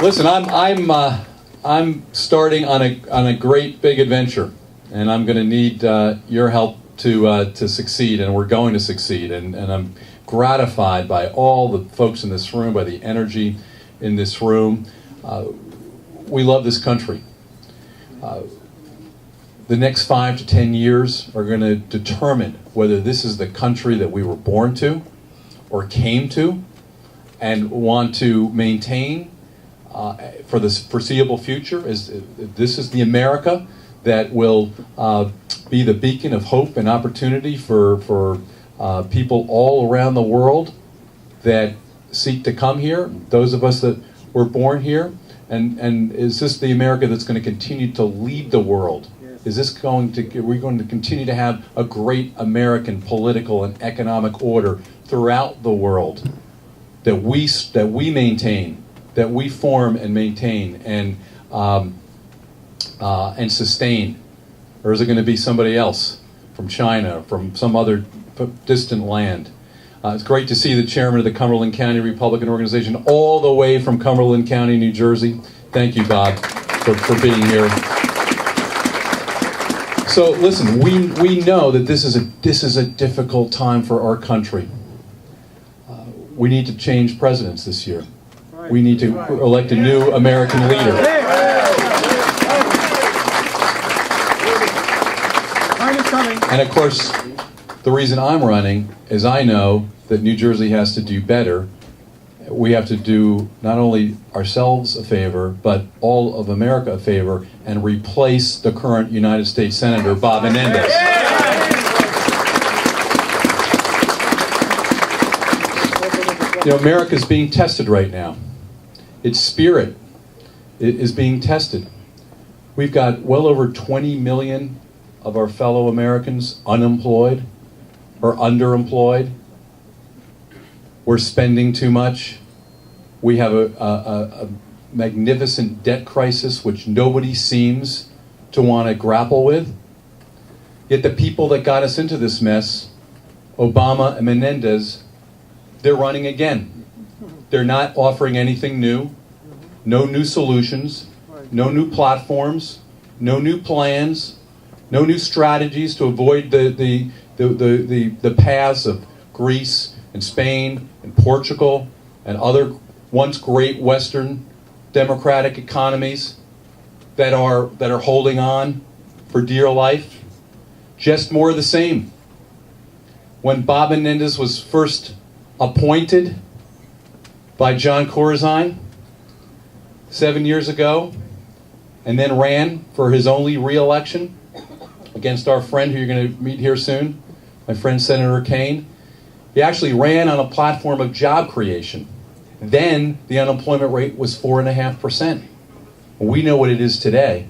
Listen, I'm starting on a great big adventure, and I'm going to need your help to succeed, and we're going to succeed. And I'm gratified by all the folks in this room, by the energy in this room. We love this country. The next 5 to 10 years are going to determine whether this is the country that we were born to or came to and want to maintain for the foreseeable future. This is the America that will be the beacon of hope and opportunity for people all around the world that seek to come here, those of us that were born here, and is this the America that's going to continue to lead the world? Is this are we going to continue to have a great American political and economic order throughout the world that we maintain, that we form and maintain and sustain? Or is it going to be somebody else from China, from some other distant land? It's great to see the chairman of the Cumberland County Republican Organization all the way from Cumberland County, New Jersey. Thank you, Bob, for being here. So listen, we know that this is a difficult time for our country. We need to change presidents this year. We need to elect a new American leader. And of course, the reason I'm running is I know that New Jersey has to do better. We have to do not only ourselves a favor, but all of America a favor, and replace the current United States Senator, Bob Menendez. You know, America's being tested right now. Its spirit is being tested. We've got well over 20 million of our fellow Americans unemployed or underemployed. We're spending too much. We have a magnificent debt crisis which nobody seems to want to grapple with. Yet the people that got us into this mess, Obama and Menendez, they're running again. They're not offering anything new, no new solutions, no new platforms, no new plans, no new strategies to avoid the paths of Greece and Spain and Portugal and other once great Western democratic economies that are holding on for dear life. Just more of the same. When Bob Menendez was first appointed by John Corzine 7 years ago, and then ran for his only re-election against our friend who you're going to meet here soon, my friend Senator Kane. He actually ran on a platform of job creation. Then the unemployment rate was 4.5%. We know what it is today.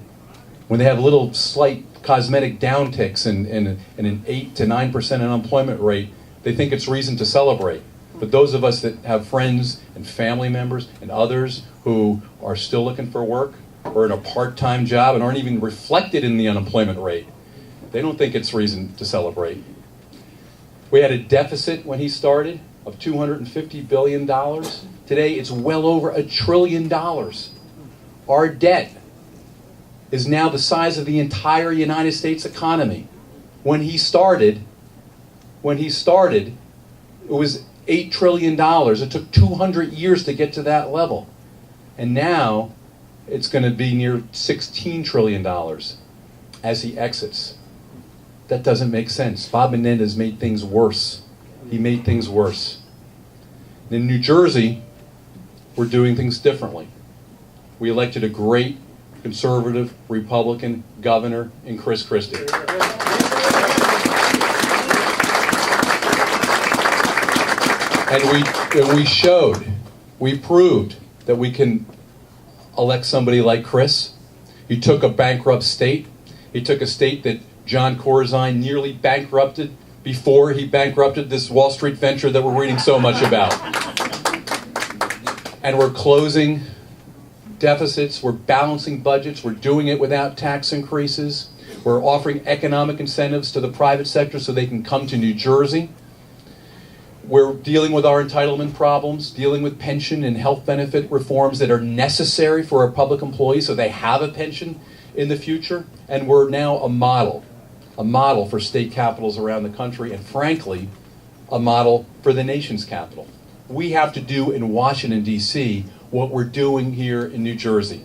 When they have little slight cosmetic downticks and an 8 to 9% unemployment rate, they think it's reason to celebrate. But those of us that have friends and family members and others who are still looking for work or in a part-time job and aren't even reflected in the unemployment rate, they don't think it's reason to celebrate. We had a deficit when he started of $250 billion. Today it's well over $1 trillion. Our debt is now the size of the entire United States economy. When he started, it was $8 trillion. It took 200 years to get to that level. And now it's going to be near $16 trillion as he exits. That doesn't make sense. Bob Menendez made things worse. He made things worse. In New Jersey, we're doing things differently. We elected a great conservative Republican governor in Chris Christie. And we proved that we can elect somebody like Chris. He took a bankrupt state. He took a state that John Corzine nearly bankrupted before he bankrupted this Wall Street venture that we're reading so much about. And we're closing deficits, we're balancing budgets, we're doing it without tax increases. We're offering economic incentives to the private sector so they can come to New Jersey. We're dealing with our entitlement problems, dealing with pension and health benefit reforms that are necessary for our public employees so they have a pension in the future. And we're now a model for state capitals around the country, and frankly, a model for the nation's capital. We have to do in Washington, D.C. what we're doing here in New Jersey.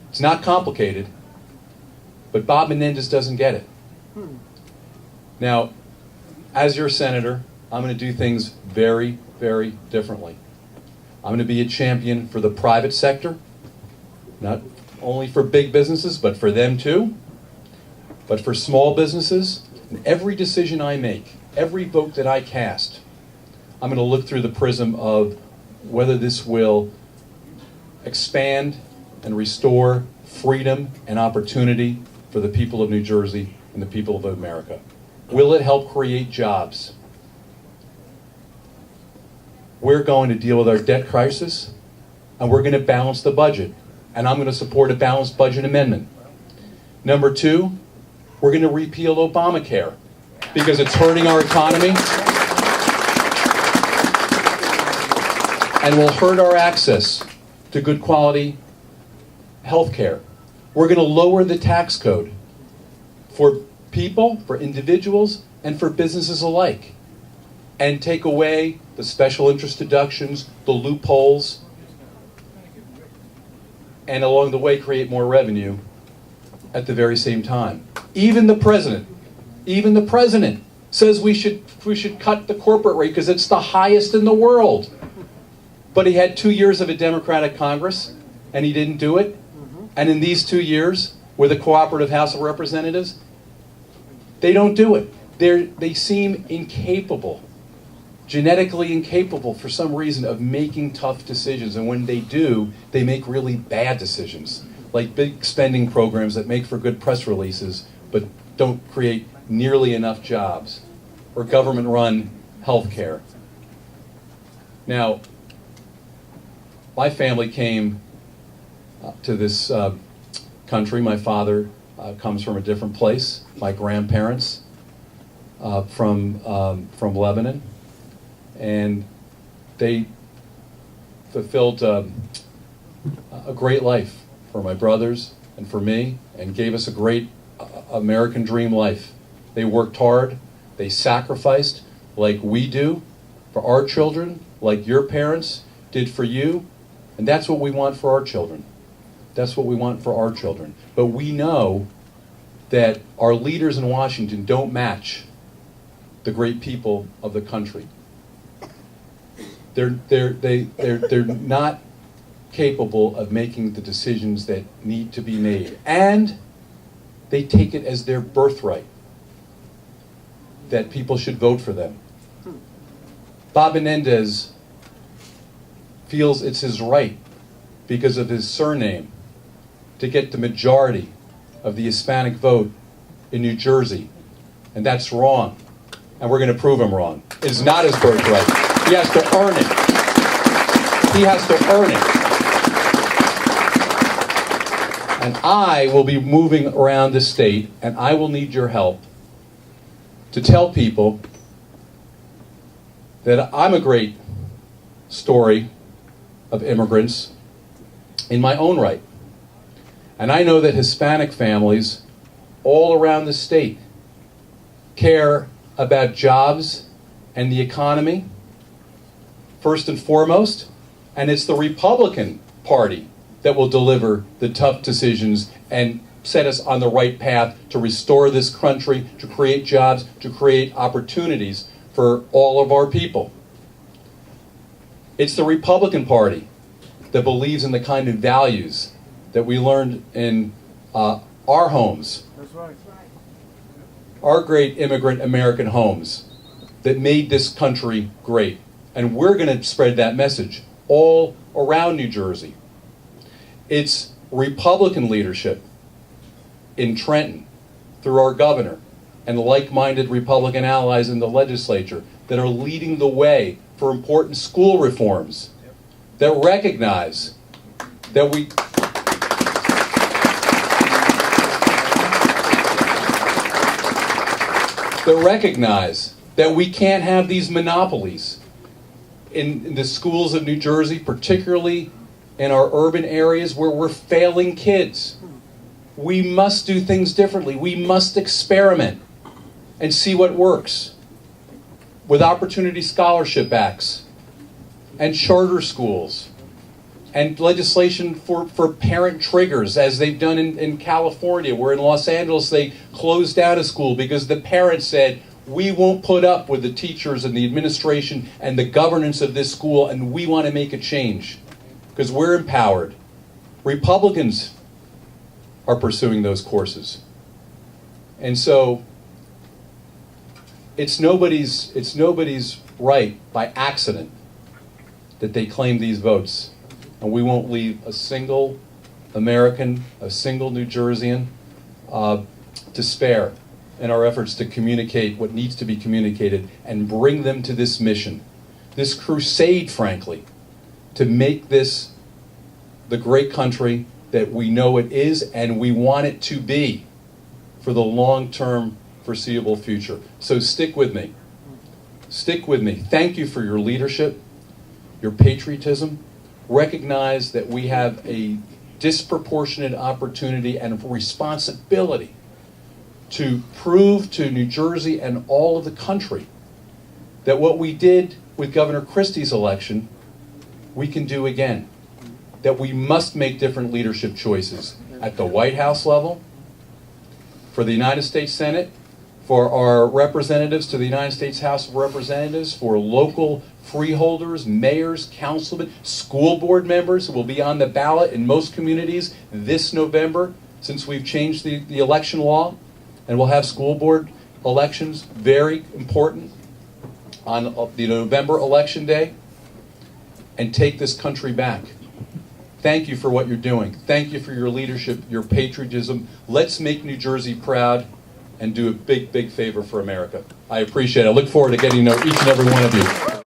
It's not complicated, but Bob Menendez doesn't get it. Now, as your senator, I'm going to do things very, very differently. I'm going to be a champion for the private sector, not only for big businesses, but for them too, but for small businesses. And every decision I make, every vote that I cast, I'm going to look through the prism of whether this will expand and restore freedom and opportunity for the people of New Jersey and the people of America. Will it help create jobs? We're going to deal with our debt crisis, and we're going to balance the budget. And I'm going to support a balanced budget amendment. Number two, we're going to repeal Obamacare because it's hurting our economy and will hurt our access to good quality health care. We're going to lower the tax code for people, for individuals, and for businesses alike, and take away the special interest deductions, the loopholes, and along the way create more revenue at the very same time. Even the president says we should cut the corporate rate because it's the highest in the world. But he had 2 years of a Democratic Congress, and he didn't do it. And in these 2 years, with a cooperative House of Representatives, they don't do it. They seem incapable, genetically incapable for some reason of making tough decisions. And when they do, they make really bad decisions, like big spending programs that make for good press releases, but don't create nearly enough jobs, or government-run health care. Now, my family came to this country. My father comes from a different place. My grandparents from Lebanon, and they fulfilled a great life for my brothers and for me, and gave us a great American dream life. They worked hard. They sacrificed like we do for our children, like your parents did for you. And that's what we want for our children. That's what we want for our children. But we know that our leaders in Washington don't match the great people of the country. They're not capable of making the decisions that need to be made. And they take it as their birthright that people should vote for them. Bob Menendez feels it's his right, because of his surname, to get the majority of the Hispanic vote in New Jersey. And that's wrong. And we're going to prove him wrong. It's not his birthright. He has to earn it. He has to earn it. And I will be moving around the state, and I will need your help to tell people that I'm a great story of immigrants in my own right. And I know that Hispanic families all around the state care about jobs and the economy first and foremost, and it's the Republican Party that will deliver the tough decisions and set us on the right path to restore this country, to create jobs, to create opportunities for all of our people. It's the Republican Party that believes in the kind of values that we learned in our homes. That's right. Our great immigrant American homes that made this country great. And we're going to spread that message all around New Jersey. It's Republican leadership in Trenton, through our governor, and like-minded Republican allies in the legislature that are leading the way for important school reforms that recognize that that we can't have these monopolies in the schools of New Jersey, particularly in our urban areas where we're failing kids. We must do things differently. We must experiment and see what works with Opportunity Scholarship Acts and charter schools and legislation for parent triggers, as they've done in California, where in Los Angeles they closed down a school because the parents said, we won't put up with the teachers and the administration and the governance of this school, and we want to make a change because we're empowered. Republicans are pursuing those courses. And so it's nobody's right by accident that they claim these votes. And we won't leave a single American, a single New Jerseyan to spare in our efforts to communicate what needs to be communicated and bring them to this mission, this crusade, frankly, to make this the great country that we know it is and we want it to be for the long-term foreseeable future. So stick with me. Stick with me. Thank you for your leadership, your patriotism. Recognize that we have a disproportionate opportunity and responsibility to prove to New Jersey and all of the country that what we did with Governor Christie's election, we can do again. That we must make different leadership choices at the White House level, for the United States Senate, for our representatives to the United States House of Representatives, for local freeholders, mayors, councilmen, school board members who will be on the ballot in most communities this November, since we've changed the election law, and we'll have school board elections, very important, on the November election day, and take this country back. Thank you for what you're doing. Thank you for your leadership, your patriotism. Let's make New Jersey proud and do a big, big favor for America. I appreciate it. I look forward to getting to know each and every one of you.